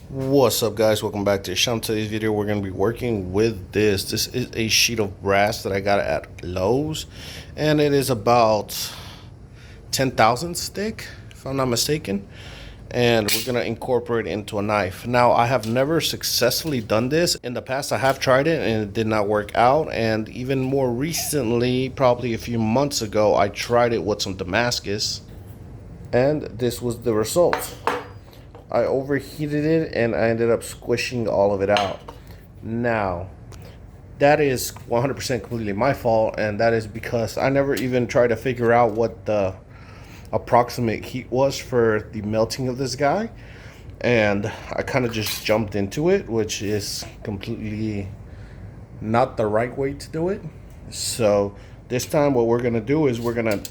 What's up, guys? Welcome back to the channel. Today's video we're going to be working with this is a sheet of brass that I got at Lowe's, and it is about 10,000 thick if I'm not mistaken, and we're going to incorporate it into a knife. Now, I have never successfully done this in the past. I have tried it and it did not work out, and even more recently, probably a few months ago, I tried it with some Damascus, and this was the result. I overheated it and I ended up squishing all of it out. Now, that is 100% completely my fault, and that is because I never even tried to figure out what the approximate heat was for the melting of this guy, and I kind of just jumped into it, which is completely not the right way to do it. So this time what we're gonna do is we're gonna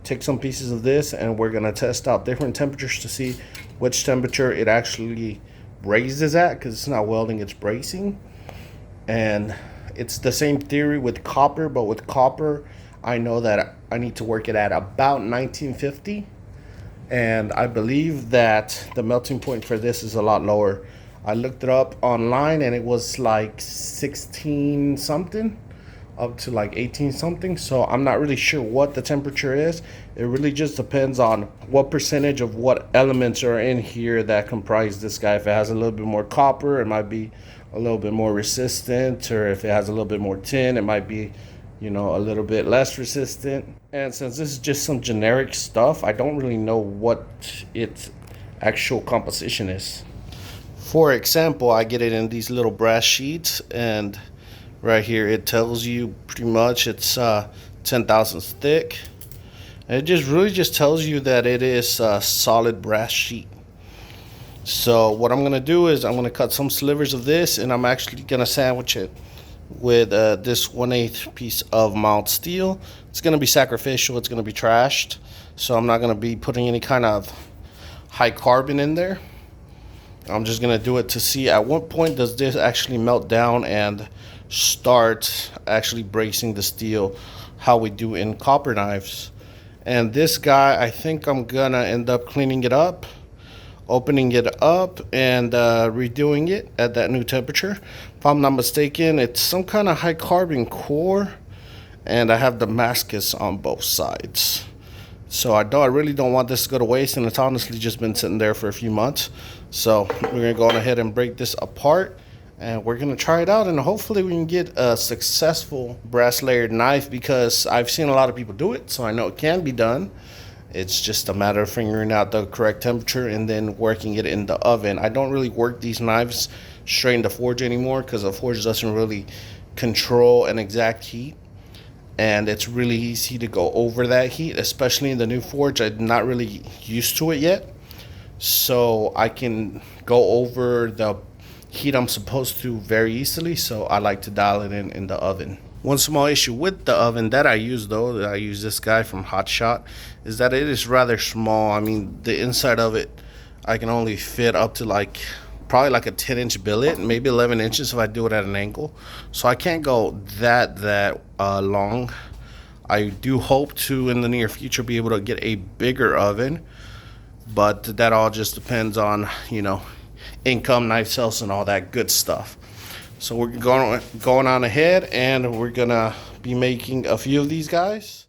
take some pieces of this and we're gonna test out different temperatures to see which temperature it actually brazes at, because it's not welding, it's bracing. And it's the same theory with copper, but with copper I know that I need to work it at about 1950, and I believe that the melting point for this is a lot lower. I looked it up online and it was like 16 something up to like 18 something, so I'm not really sure what the temperature is. It really just depends on what percentage of what elements are in here that comprise this guy. If it has a little bit more copper, it might be a little bit more resistant, or if it has a little bit more tin, it might be, you know, a little bit less resistant. And since this is just some generic stuff, I don't really know what its actual composition is. For example, I get it in these little brass sheets, and right here it tells you pretty much it's 10 thousandths thick, and it just really just tells you that it is a solid brass sheet. So what I'm gonna do is I'm gonna cut some slivers of this, and I'm actually gonna sandwich it with this 1/8 piece of mild steel. It's gonna be sacrificial, it's gonna be trashed, so I'm not gonna be putting any kind of high carbon in there. I'm just gonna do it to see at what point does this actually melt down and start actually bracing the steel, how we do in copper knives. And this guy, I think I'm gonna end up cleaning it up, opening it up, and redoing it at that new temperature. If I'm not mistaken, it's some kind of high carbon core, and I have Damascus on both sides. So I really don't want this to go to waste, and it's honestly just been sitting there for a few months. So we're gonna go on ahead and break this apart, and we're gonna try it out, and hopefully we can get a successful brass layered knife, because I've seen a lot of people do it, so I know it can be done. It's just a matter of figuring out the correct temperature and then working it in the oven. I don't really work these knives straight in the forge anymore, because the forge doesn't really control an exact heat, and it's really easy to go over that heat, especially in the new forge. I'm not really used to it yet, so I can go over the heat I'm supposed to very easily, so I like to dial it in the oven. One small issue with the oven that I use, though, that I use this guy from Hot Shot, is that it is rather small. I mean, the inside of it, I can only fit up to probably like a 10-inch billet, maybe 11 inches if I do it at an angle. So I can't go that long. I do hope to, in the near future, be able to get a bigger oven, but that all just depends on, you know, income, knife sales, and all that good stuff. So we're going on ahead, and we're gonna be making a few of these guys.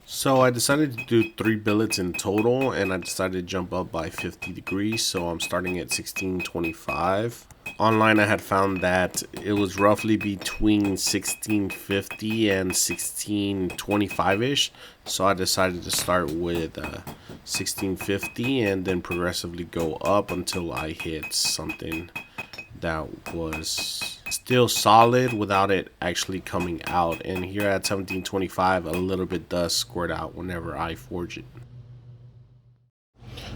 So I decided to do 3 billets in total, and I decided to jump up by 50 degrees, so I'm starting at 1625. Online I had found that it was roughly between 1650 and 1625-ish, so I decided to start with 1650 and then progressively go up until I hit something that was still solid without it actually coming out. And here at 1725, a little bit does squirt out whenever I forge it.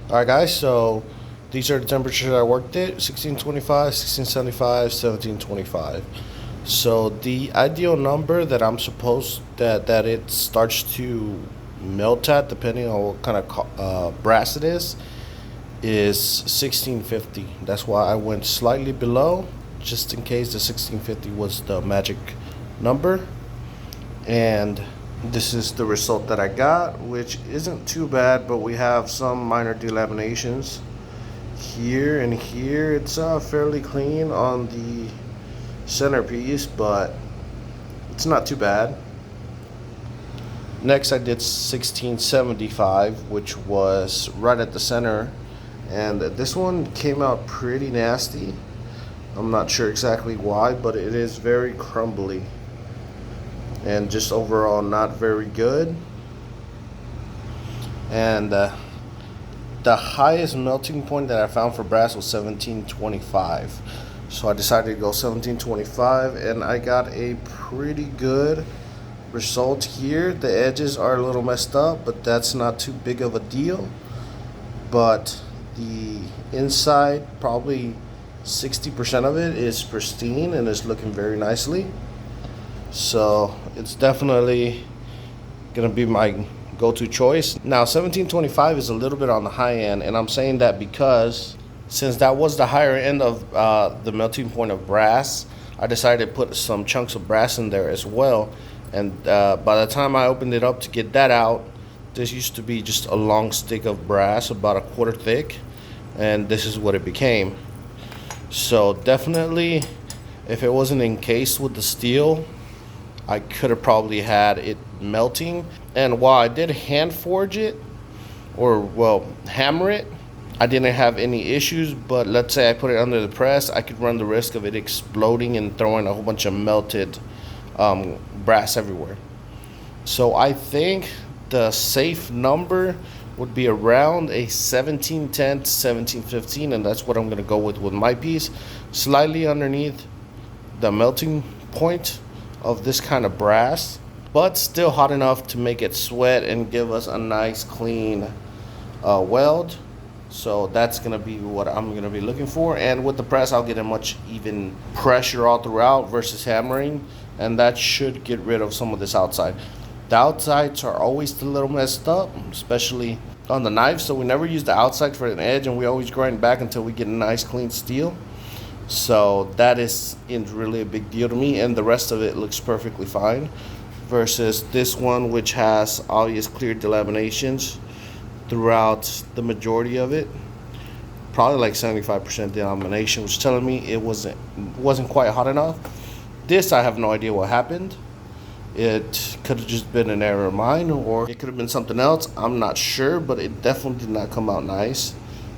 Alright guys, so these are the temperatures I worked at: 1625, 1675, 1725. So the ideal number that I'm supposed that it starts to melt at, depending on what kind of brass it is 1650. That's why I went slightly below, just in case the 1650 was the magic number. And this is the result that I got, which isn't too bad, but we have some minor delaminations here and here. It's fairly clean on the centerpiece, but it's not too bad. Next I did 1675, which was right at the center, and this one came out pretty nasty. I'm not sure exactly why, but it is very crumbly and just overall not very good. And the highest melting point that I found for brass was 1725. So I decided to go 1725, and I got a pretty good result here. The edges are a little messed up, but that's not too big of a deal. But the inside, probably 60% of it is pristine and is looking very nicely. So it's definitely gonna be my go-to choice. Now 1725 is a little bit on the high end, and I'm saying that because since that was the higher end of the melting point of brass, I decided to put some chunks of brass in there as well. And by the time I opened it up to get that out, this used to be just a long stick of brass about a quarter thick, and this is what it became. So definitely, if it wasn't encased with the steel, I could have probably had it melting. And while I did hand forge it, or well, hammer it, I didn't have any issues. But let's say I put it under the press, I could run the risk of it exploding and throwing a whole bunch of melted brass everywhere. So I think the safe number would be around a 1710 to 1715, and that's what I'm going to go with my piece, slightly underneath the melting point of this kind of brass, but still hot enough to make it sweat and give us a nice clean weld. So that's gonna be what I'm gonna be looking for, and with the press I'll get a much even pressure all throughout versus hammering, and that should get rid of some of this outside. The outsides are always a little messed up, especially on the knife, so we never use the outside for an edge, and we always grind back until we get a nice clean steel. So that is really a big deal to me, and the rest of it looks perfectly fine versus this one, which has obvious clear delaminations throughout the majority of it, probably like 75% delamination, which is telling me it wasn't quite hot enough. This, I have no idea what happened. It could have just been an error of mine, or it could have been something else. I'm not sure, but it definitely did not come out nice.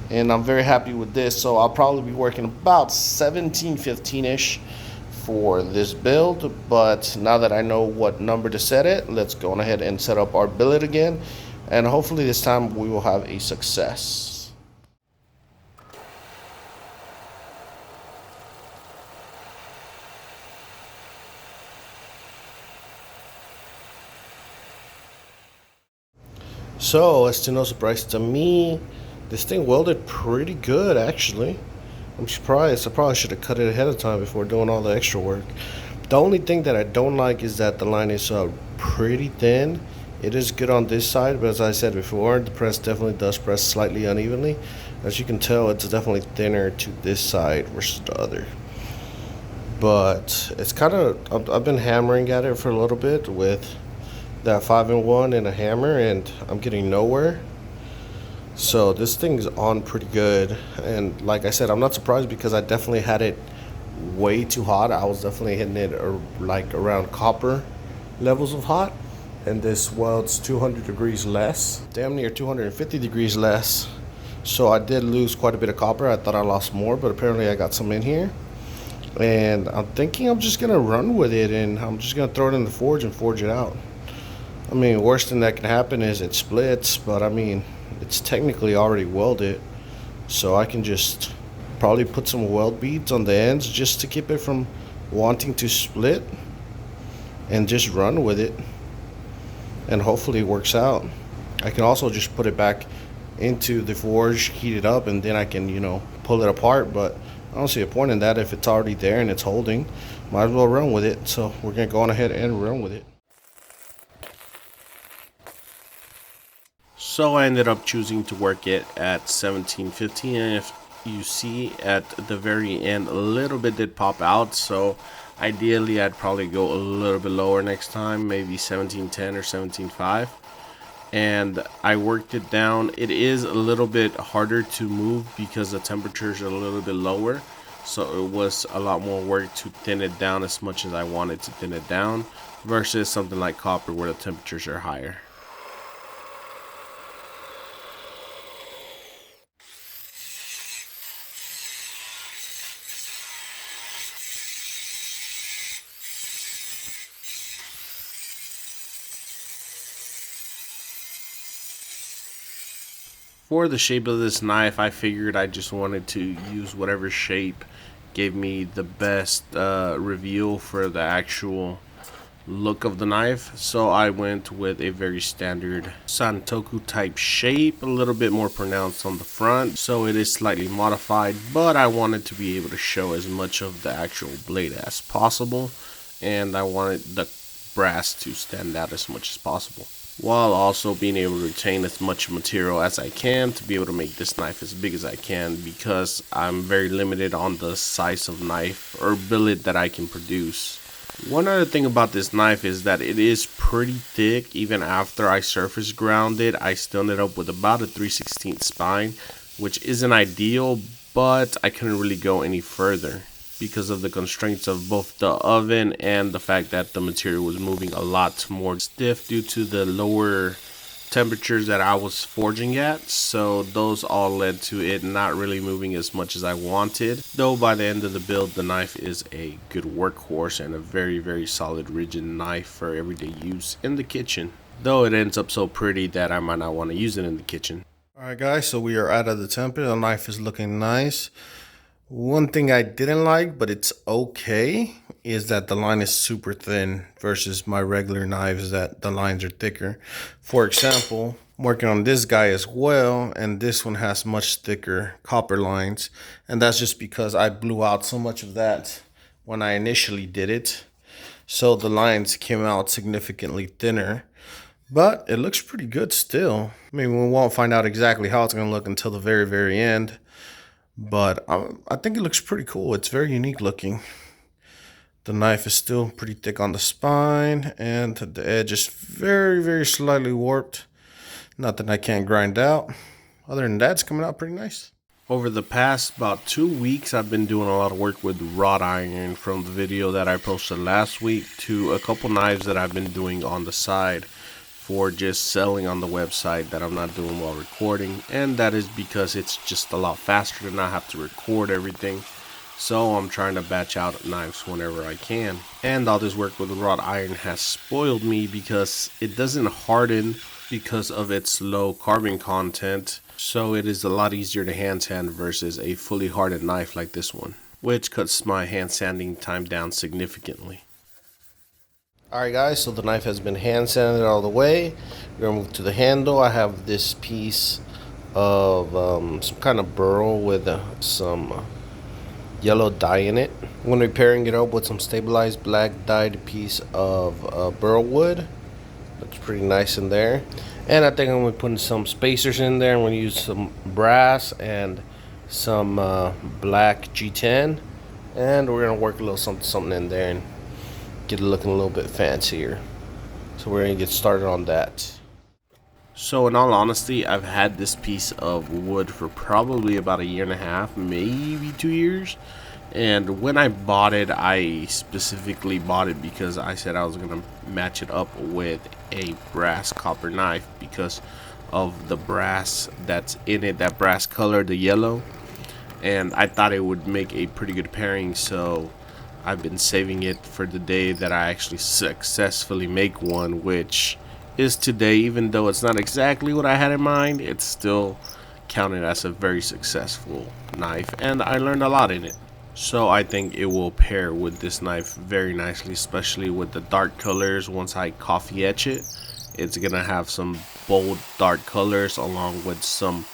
And I'm very happy with this, so I'll probably be working about 1715-ish for this build. But now that I know what number to set it, let's go on ahead and set up our billet again, and hopefully this time we will have a success. So, as to no surprise to me, this thing welded pretty good, actually. I'm surprised. I probably should have cut it ahead of time before doing all the extra work. The only thing that I don't like is that the line is pretty thin. It is good on this side, but as I said before, the press definitely does press slightly unevenly. As you can tell, it's definitely thinner to this side versus the other. But it's kind of, I've been hammering at it for a little bit with that 5-in-1 and a hammer, and I'm getting nowhere. So this thing's on pretty good, and like I said, I'm not surprised because I definitely had it way too hot. I was definitely hitting it like around copper levels of hot, and this welds 200 degrees less, damn near 250 degrees less. So I did lose quite a bit of copper. I thought I lost more, but apparently I got some in here, and I'm thinking I'm just gonna run with it, and I'm just gonna throw it in the forge and forge it out. I mean, worst thing that can happen is it splits, but I mean, it's technically already welded, so I can just probably put some weld beads on the ends just to keep it from wanting to split, and just run with it, and hopefully it works out. I can also just put it back into the forge, heat it up, and then I can, you know, pull it apart, but I don't see a point in that if it's already there and it's holding. Might as well run with it. So we're gonna go on ahead and run with it. So I ended up choosing to work it at 1750, and if you see at the very end, a little bit did pop out, so ideally I'd probably go a little bit lower next time, maybe 1710 or 17.5. And I worked it down. It is a little bit harder to move because the temperatures are a little bit lower, so it was a lot more work to thin it down as much as I wanted to thin it down versus something like copper where the temperatures are higher. For the shape of this knife, I figured I just wanted to use whatever shape gave me the best reveal for the actual look of the knife. So I went with a very standard Santoku type shape, a little bit more pronounced on the front, so it is slightly modified, but I wanted to be able to show as much of the actual blade as possible, and I wanted the brass to stand out as much as possible, while also being able to retain as much material as I can to be able to make this knife as big as I can, because I'm very limited on the size of knife or billet that I can produce. One other thing about this knife is that it is pretty thick. Even after I surface ground it, I still ended up with about a 3/16 spine, which isn't ideal, but I couldn't really go any further because of the constraints of both the oven and the fact that the material was moving a lot more stiff due to the lower temperatures that I was forging at. So those all led to it not really moving as much as I wanted, though by the end of the build the knife is a good workhorse and a very solid rigid knife for everyday use in the kitchen, though it ends up so pretty that I might not want to use it in the kitchen. Alright guys, so we are out of the temper. The knife is looking nice. One thing I didn't like, but it's okay, is that the line is super thin versus my regular knives that the lines are thicker. For example, I'm working on this guy as well, and this one has much thicker copper lines, and that's just because I blew out so much of that when I initially did it. So the lines came out significantly thinner, but it looks pretty good still. I mean, we won't find out exactly how it's going to look until the very end. But I think it looks pretty cool. It's very unique looking. The knife is still pretty thick on the spine, and the edge is very slightly warped. Nothing I can't grind out. Other than that, it's coming out pretty nice. Over the past about 2 weeks, I've been doing a lot of work with wrought iron, from the video that I posted last week to a couple knives that I've been doing on the side for just selling on the website that I'm not doing while recording, and that is because it's just a lot faster to not have to record everything. So I'm trying to batch out knives whenever I can. And all this work with wrought iron has spoiled me because it doesn't harden because of its low carbon content. So it is a lot easier to hand sand versus a fully hardened knife like this one, which cuts my hand sanding time down significantly. Alright guys, so the knife has been hand sanded all the way. We're going to move to the handle. I have this piece of some kind of burl with some yellow dye in it. I'm going to be pairing it up with some stabilized black dyed piece of burl wood. Looks pretty nice in there. And I think I'm going to be putting some spacers in there. I'm going to use some brass and some black G10. And we're going to work a little something in there and get it looking a little bit fancier. So we're going to get started on that. So in all honesty, I've had this piece of wood for probably about 1.5 years, maybe 2 years. And when I bought it, I specifically bought it because I said I was going to match it up with a brass copper knife because of the brass that's in it, that brass color, the yellow. And I thought it would make a pretty good pairing, so I've been saving it for the day that I actually successfully make one, which is today. Even though it's not exactly what I had in mind, it's still counted as a very successful knife, and I learned a lot in it. So I think it will pair with this knife very nicely, especially with the dark colors. Once I coffee etch it, it's gonna have some bold dark colors along with some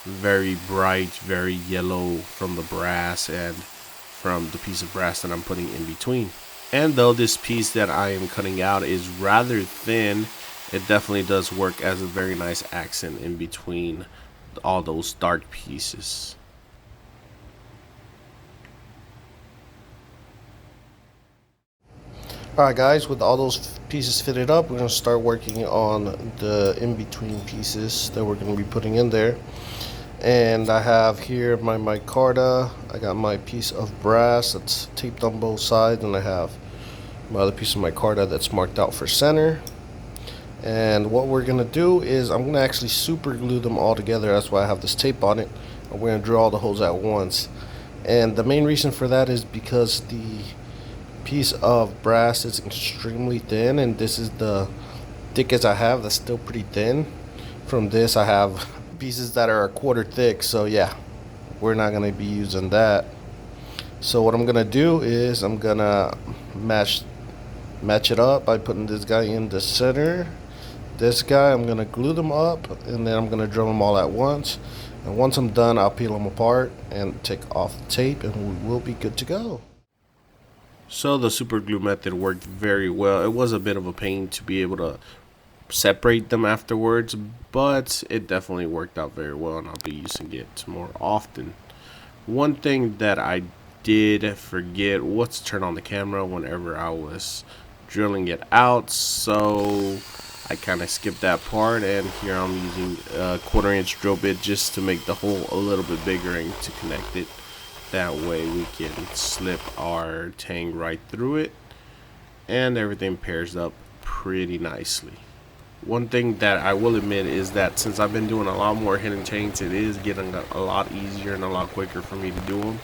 very bright, very yellow from the brass and from the piece of brass that I'm putting in between. And though this piece that I am cutting out is rather thin it definitely does work as a very nice accent in between all those dark pieces. Alright guys, with all those pieces fitted up, we're going to start working on the in-between pieces that we're going to be putting in there. And I have here my micarta, I got my piece of brass that's taped on both sides, and I have my other piece of micarta that's marked out for center. And what we're going to do is I'm going to actually super glue them all together. That's why I have this tape on it. And we're going to drill all the holes at once. And the main reason for that is because the piece of brass is extremely thin, and this is the thickest I have. That's still pretty thin. From this I have pieces that are a quarter thick, so yeah, we're not going to be using that. So what I'm going to do is I'm going to match it up by putting this guy in the center. This guy, I'm going to glue them up, and then I'm going to drill them all at once. And once I'm done, I'll peel them apart and take off the tape, and we will be good to go. So the super glue method worked very well. It was a bit of a pain to be able to separate them afterwards, but it definitely worked out very well, and I'll be using it more often. One thing that I did forget was to turn on the camera whenever I was drilling it out, so I kind of skipped that part, and here I'm using a 1/4-inch drill bit just to make the hole a little bit bigger and to connect it. That way we can slip our tang right through it, and everything pairs up pretty nicely. One thing that I will admit is that since I've been doing a lot more hidden tanks, it is getting a lot easier and a lot quicker for me to do them.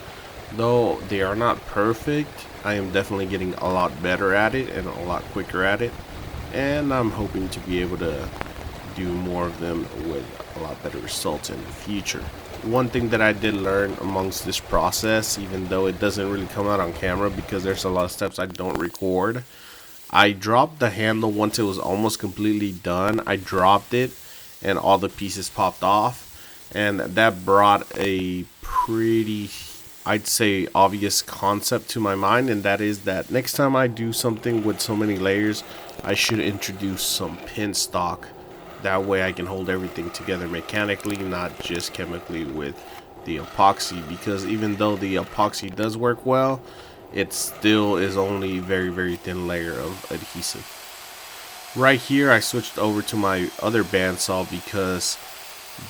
Though they are not perfect, I am definitely getting a lot better at it and a lot quicker at it, and I'm hoping to be able to do more of them with a lot better results in the future. One thing that I did learn amongst this process, even though it doesn't really come out on camera because there's a lot of steps I don't record, I dropped the handle once it was almost completely done. I dropped it and all the pieces popped off, and that brought a pretty, I'd say, obvious concept to my mind, and that is that next time I do something with so many layers, I should introduce some pin stock. That way I can hold everything together mechanically, not just chemically with the epoxy, because even though the epoxy does work well, it still is only a very, very thin layer of adhesive. Right here I switched over to my other bandsaw because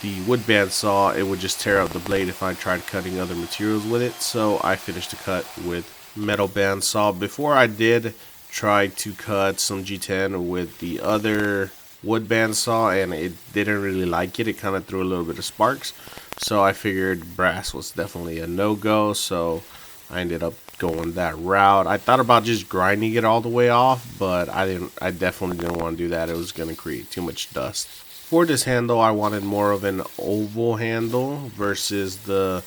the wood bandsaw, it would just tear out the blade if I tried cutting other materials with it, so I finished the cut with metal bandsaw. Before I did try to cut some G10 with the other wood bandsaw, and it didn't really like it. It kind of threw a little bit of sparks, so I figured brass was definitely a no-go, so I ended up going that route. I thought about just grinding it all the way off, but I definitely didn't want to do that. It was going to create too much dust. For this handle, I wanted more of an oval handle versus the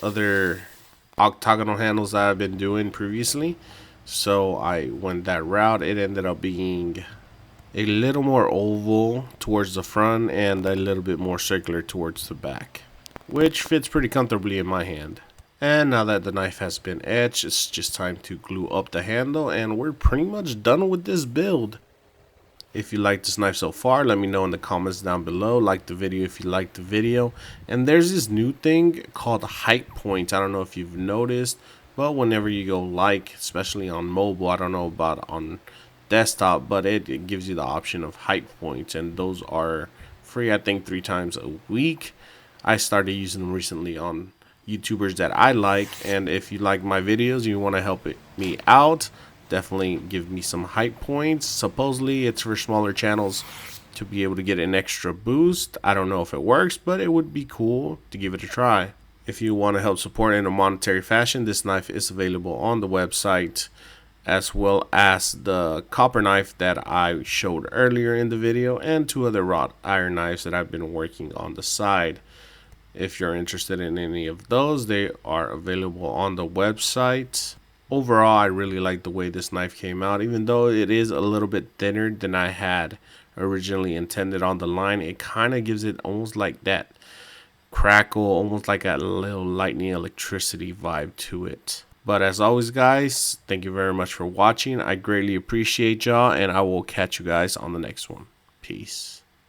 other octagonal handles that I've been doing previously, so I went that route. It ended up being a little more oval towards the front and a little bit more circular towards the back, which fits pretty comfortably in my hand. And now that the knife has been etched, it's just time to glue up the handle, and we're pretty much done with this build. If you like this knife so far, let me know in the comments down below. Like the video if you liked the video. And there's this new thing called height points. I don't know if you've noticed, but whenever you go like, especially on mobile, I don't know about on desktop, but it gives you the option of height points, and those are free, I think 3 times a week. I started using them recently on YouTubers that I like, and if you like my videos and you want to help me out, definitely give me some height points. Supposedly it's for smaller channels to be able to get an extra boost. I don't know if it works, but it would be cool to give it a try. If you want to help support in a monetary fashion, this knife is available on the website, as well as the copper knife that I showed earlier in the video, and 2 other wrought iron knives that I've been working on the side. If you're interested in any of those, they are available on the website. Overall, I really like the way this knife came out. Even though it is a little bit thinner than I had originally intended on the line, it kind of gives it almost like that crackle, almost like a little lightning electricity vibe to it. But as always, guys, thank you very much for watching. I greatly appreciate y'all, and I will catch you guys on the next one. Peace. Peace.